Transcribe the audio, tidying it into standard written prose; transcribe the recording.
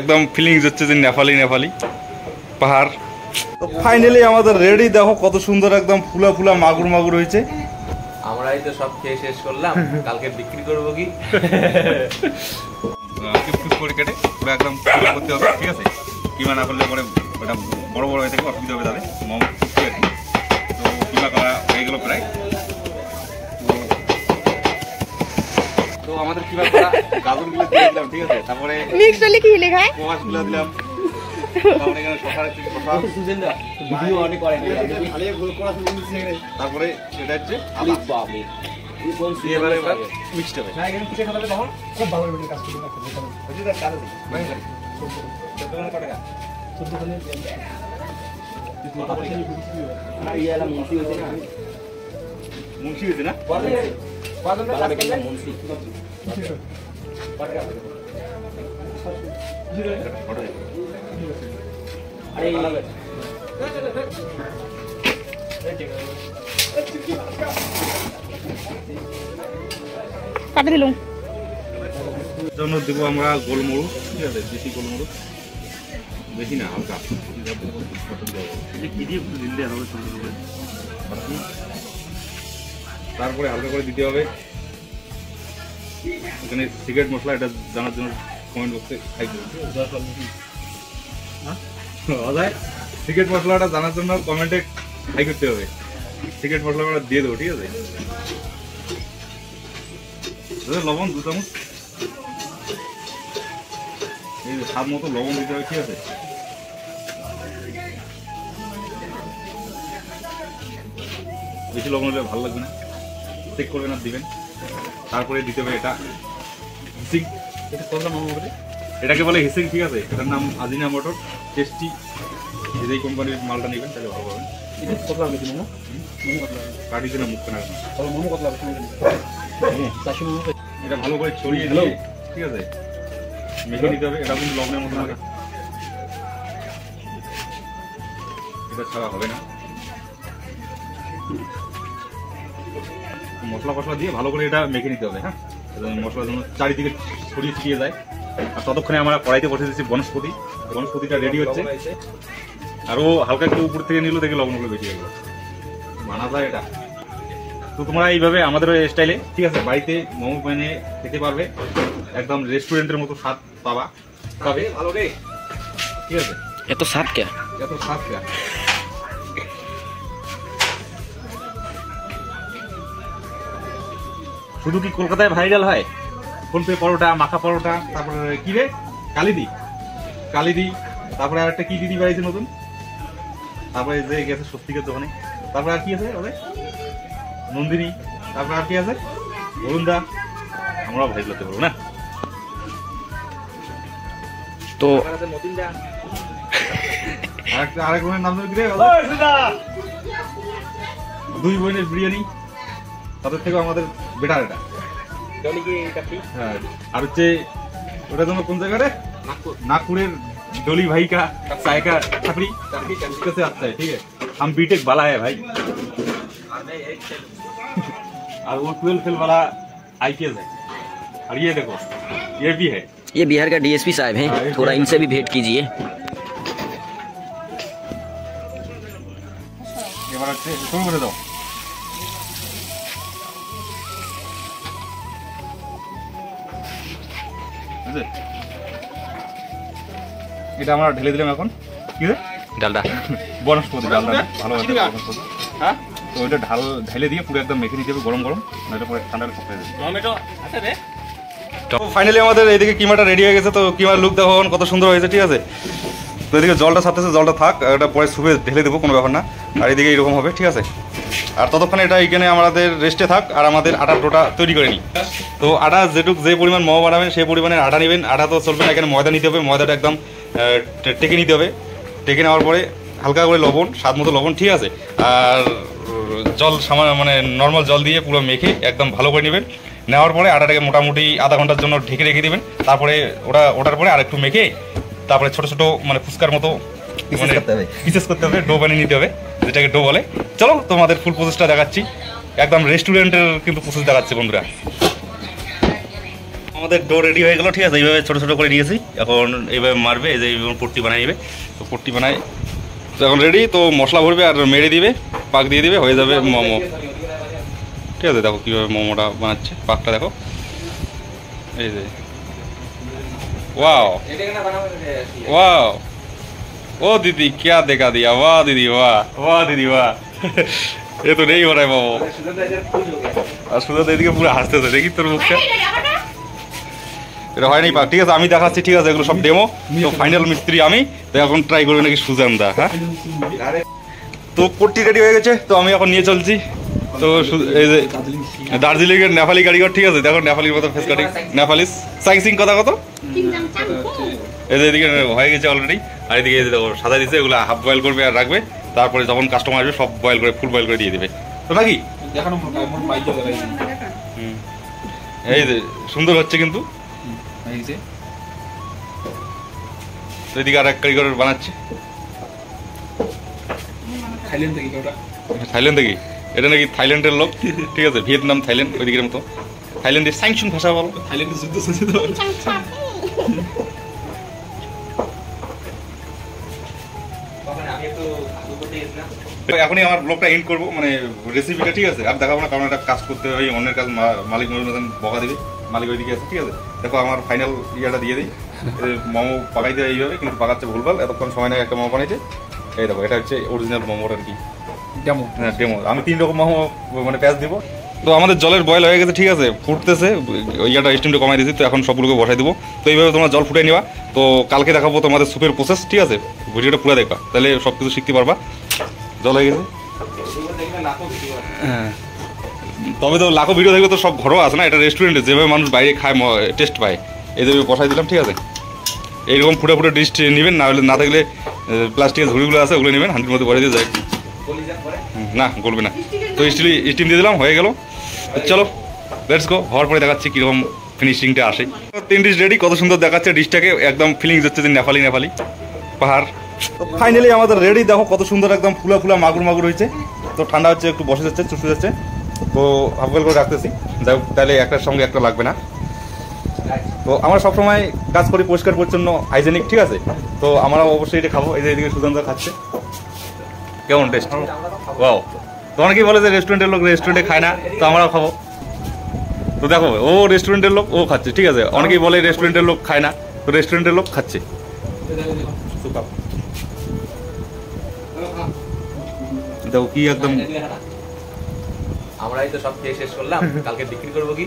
একদম ফিলিংস হচ্ছে যে নেপালি নেপালি পাহাড়। তো ফাইনালি আমাদের রেডি, দেখো কত সুন্দর একদম ফুলা ফুলা মাগুর মাগুর হয়েছে। আমরাই তো সব খেয়ে শেষ করলাম, কালকে বিক্রি করবো কি করে কেটে পুরো একদম কিমা করতে হবে, ঠিক আছে? কিমা না করলে পরে ওটা বড় বড় হয়ে থাকে, অসুবিধা হবে তাদের মোম ফুটতে আর কি। তো কিমা করা হয়ে গেল প্রায়। তো আমাদের কিমা করা গাজরগুলো দিয়ে দিলাম, ঠিক আছে? তারপরে মিক্স হলে কি লেখা হয়? কোয়াশগুলো দিলাম, তারপরে এখানে তারপরে এটা হচ্ছে এবারে মিক্সড হবে। খুব ভালো কাজ মুন্সি হয়েছে না? কাটে দিলুম জন্য দেবো আমরা গোলমরিচ, ঠিক আছে? বেশি গোলমরিচ, বেশি না, হালকা। তারপরে হালকা করে দিতে হবে এখানে সিগারেট মশলা। এটা জানার জন্য কমেন্ট বক্সে হাই করুন। সিগারেট মশলাটা জানার জন্য কমেন্টে হাই করতে হবে। সিগারেট মশলাটা দিয়ে দেবো, ঠিক আছে? লবণ 2 চামচ, এই স্বাদ মতো লবণ দিতে হবে, ঠিক আছে? বেশি লবণ হলে ভালো লাগবে না, চেক করবেন আর দিবেন। তারপরে দিতে হবে এটা হিসিং, এটাকে বলে হিসিং, ঠিক আছে? এটার নাম আজিনা মোটর টেস্টি। এই কোম্পানির মালটা নেবেন তাহলে ভালো পাবেন। কাটি দিলাম মুখ কেনা, এটা ভালো করে ছড়িয়ে দিলে, ঠিক আছে? মেখে নিতে হবে। এটা কিন্তু লবণের মতো হবে, এটা ছাড়া হবে না। মশলা ফসলা দিয়ে ভালো করে এটা মেখে নিতে হবে। হ্যাঁ, মশলা যেন চারিদিকে ছড়িয়ে ছিটিয়ে যায়। আর ততক্ষণে আমরা কড়াইতে বসে দিচ্ছি বনস্পতি। বনস্পতিটা রেডি হচ্ছে। আরও হালকা একটু উপর থেকে নিল, দেখে লবণগুলো বেশি গেল, মানা যায় এটা। তো তোমরা এইভাবে আমাদের স্টাইলে, ঠিক আছে, বাড়িতে মোমো বানিয়ে খেতে পারবে। একদম রেস্টুরেন্টের মতো স্বাদ পাবে। ভালো রে, ঠিক আছে? এত স্বাদ কে, এত স্বাদ কে। শুধু কি কলকাতায় ভাইরাল হয় ফোনপে পরোটা, মাখা পরোটা, তারপরে কি রে কালিদি, তারপরে আর একটা কি দিদি বাড়িতে নতুন, তারপরে যে গেছে সত্যিকার দোকানে, তারপরে আর কি আছে ওদের নন্দিনী, তারপরে আর কি আছে অরুণদা। আমরাও ভাই করতে পারবো না। তো আরেক বোনের নাম কি রে? 2 বোনের বিরিয়ানি, তাদের থেকেও আমাদের বেটার এটা। হ্যাঁ, আর হচ্ছে ওটা তোমার কোন জায়গায়? नागपुर डोली भाई का चाय का छपरी कैसे आता है? ठीक है, हम बीटेक वाला है भाई, और वो 12 फेल वाला IPS है। और ये देखो, ये भी है, ये बिहार का DSP साहब हैं, थोड़ा इनसे भी भेंट कीजिए। शुरू कर दो। এটা আমরা ঢেলে দিলাম। এখন কি রে? ডালডা, বনস্পতি ডালডা, ভালো আছে বনস্পতি। হ্যাঁ, তো ওইটা ঢেলে দিয়ে পুরো একদম মেখে নিতে হবে গরম গরম, নাহলে পরে ঠান্ডা শক্ত হয়ে যাবে। টমেটো আছে রে। তো ফাইনালি আমাদের এইদিকে কিমাটা রেডি হয়ে গেছে। তো কিমার লুক দেখো কত সুন্দর হয়েছে, ঠিক আছে? তো এদিকে জলটা ছাড়তেছে, জলটা থাক, এটা পরে সুপে ঢেলে দেবো, কোনো ব্যাপার না। আর এদিকে এইরকম হবে, ঠিক আছে? আর ততক্ষণে এটা এইখানে আমাদের রেস্টে থাক, আর আমাদের আটার ডোটা তৈরি করে নিই। তো আটা যে পরিমাণ মোমো বানাবেন সেই পরিমাণের আটা নেবেন। আটা তো চলবে না, এখানে ময়দা নিতে হবে। ময়দাটা একদম টেকে নিতে হবে। টেকে নেওয়ার পরে হালকা করে লবণ, স্বাদ মতো লবণ, ঠিক আছে? আর জল সামান্য, মানে নর্মাল জল দিয়ে পুরো মেখে একদম ভালো করে নেবেন। নেওয়ার পরে আটাটাকে মোটামুটি আধা ঘন্টার জন্য ঢেকে রেখে দেবেন। তারপরে ওটার পরে আরেকটু মেখে তারপরে ছোটো ছোটো মানে ফুচকার মতো মানে পিসেস করতে হবে, ডো বানিয়ে নিতে হবে, যেটাকে ডো বলে। চলো তোমাদের ফুল প্রসেসটা দেখাচ্ছি, একদম রেস্টুরেন্টের কিন্তু প্রসেস দেখাচ্ছি বন্ধুরা। আমাদের ডো রেডি হয়ে গেল, ঠিক আছে। এইভাবে ছোটো ছোটো করে নিয়েছি, এখন এইভাবে মারবে, এই যে পট্টি বানাই নেবে। তো পট্টি বানায় তো এখন রেডি। তো মশলা ভরবে আর মেরে দিবে, পাক দিয়ে দিবে, হয়ে যাবে মোমো। ঠিক আছে, দেখো কীভাবে মোমোটা বানাচ্ছে, পাকটা দেখো। এই যে ওয়াও ওয়াও, ও দিদি क्या देखा दिया, वाह दीदी वाह, वाह दीदी वाह। ये तो नहीं हो रहा है मोमो। আর সুন্দর এদিকে পুরো হাসতেছে, দেখি তোর মুখটা। এটা হয়নি পাক, ঠিক আছে আমি দেখাচ্ছি, ঠিক আছে। এগুলো সব ডেমো, তো ফাইনাল মিস্ত্রি আমি। তো এখন ট্রাই করবে নাকি সুজান দা। হ্যাঁ, তো পট্টি রেডি হয়ে গেছে, তো আমি এখন নিয়ে চলছি। তো এই যে দার্জিলিং এর নেপালি কারিগর, ঠিক আছে। দেখো নেপালির মতো ফেস কাটিং, নেপালি সাইসিং কথা কত। এই যে এদিকে হয়ে গেছে অলরেডি, আর এদিকে দেখো সাদা দিচ্ছে, এগুলো হাফ বয়েল করবে আর রাখবে। তারপরে যখন কাস্টমার আসবে সব বয়েল করে, ফুল বয়েল করে দিয়ে দেবে, তো নাকি। এই যে সুন্দর হচ্ছে কিন্তু। এদিকে আর এক কারিগর বানাচ্ছে থাইল্যান্ড থেকে। এটা নাকি থাইল্যান্ডের লোক, ঠিক আছে। ভিয়েতনাম, থাইল্যান্ড, ওই দিকের মতো। থাইল্যান্ডের সাংচুন ভাষা বলো। এখনই আমার ব্লগটা এন্ড করবো, মানে রেসিপিটা, ঠিক আছে। আর দেখাবো না, কারণ একটা কাজ করতে হবে, অন্যের কাজ মালিক মতন বকা দিবে। মালিক ওইদিকে আছে, ঠিক আছে। দেখো আমার ফাইনাল ইয়াটা দিয়ে দিই। মোমো পাকাইতে এইভাবে, কিন্তু পাকাচ্ছে ভুলভাল, এতক্ষণ সময় নেই একটা মোমো বানাইছে। এই দেখো, এটা হচ্ছে অরিজিনাল মোমোর আর কি, ডেমো। হ্যাঁ ডেমো। আমি 3 রকম মোমো মানে প্যাচ দিব। তো আমাদের জলের বয়েল হয়ে গেছে, ঠিক আছে, ফুটতেছে। ইয়াটা স্টিমটা কমাই দিয়েছি, তো এখন সবগুলোকে বসাই দেবো। তো এইভাবে তোমরা জল ফুটাই নেবা। তো কালকে দেখাবো তোমাদের স্যুপের প্রসেস, ঠিক আছে। ভিডিওটা পুরো দেখবা, তাহলে সব কিছু শিখতে পারবা। জল হয়ে গেছে, হ্যাঁ। তবে তো লাখো ভিডিও দেখবে, তো সব ঘরোয়া আছে না, এটা রেস্টুরেন্টে যেভাবে মানুষ বাইরে খায়, টেস্ট পায়। এই যে বসাই দিলাম, ঠিক আছে। এইরকম ফুটে ফুটে ডিশ নেবেন, না হলে না থাকলে প্লাস্টিকের ঝুড়িগুলো আছে, ওগুলো নেবেন, হাঁড়ির মধ্যে ভরে দিয়ে যায়। না গলবে না। তো স্টিম দিয়ে দিলাম, হয়ে গেল। চলো লেটস গো। হওয়ার পরে দেখাচ্ছি কীরকম ফিনিশিংটা আসে। 3 ডিশ রেডি, কত সুন্দর দেখাচ্ছে ডিশটাকে, একদম ফিলিংস হচ্ছে যে নেপালি নেপালি পাহাড়। তো ফাইনালি আমাদের রেডি, দেখো কত সুন্দর, একদম ফুলা ফুলা মাগুর মাগুর হয়েছে। তো ঠান্ডা হচ্ছে, একটু বসে যাচ্ছে, চুষে যাচ্ছে। তো হাফ বয়েল করে রাখতেছি, যাই হোক, তাহলে একটার সঙ্গে একটা লাগবে না। তো আমরা সবসময় কাজ করি পরিষ্কার পরিচ্ছন্ন, হাইজেনিক, ঠিক আছে। তো আমরা অবশ্যই এটা খাবো। এই যে এদিকে সুজানদা খাচ্ছে, কেমন টেস্ট, ওয়াও। তো অনেকেই বলে যে রেস্টুরেন্টের লোক রেস্টুরেন্টে খায় না, তো আমরাও খাবো। তো দেখো, ও রেস্টুরেন্টের লোক, ও খাচ্ছে, ঠিক আছে। অনেকেই বলে রেস্টুরেন্টের লোক খায় না, তো রেস্টুরেন্টের লোক খাচ্ছে। দেখো কি একদম, আমরাই তো সব খেয়ে শেষ করলাম, কালকে বিক্রি করবো কি।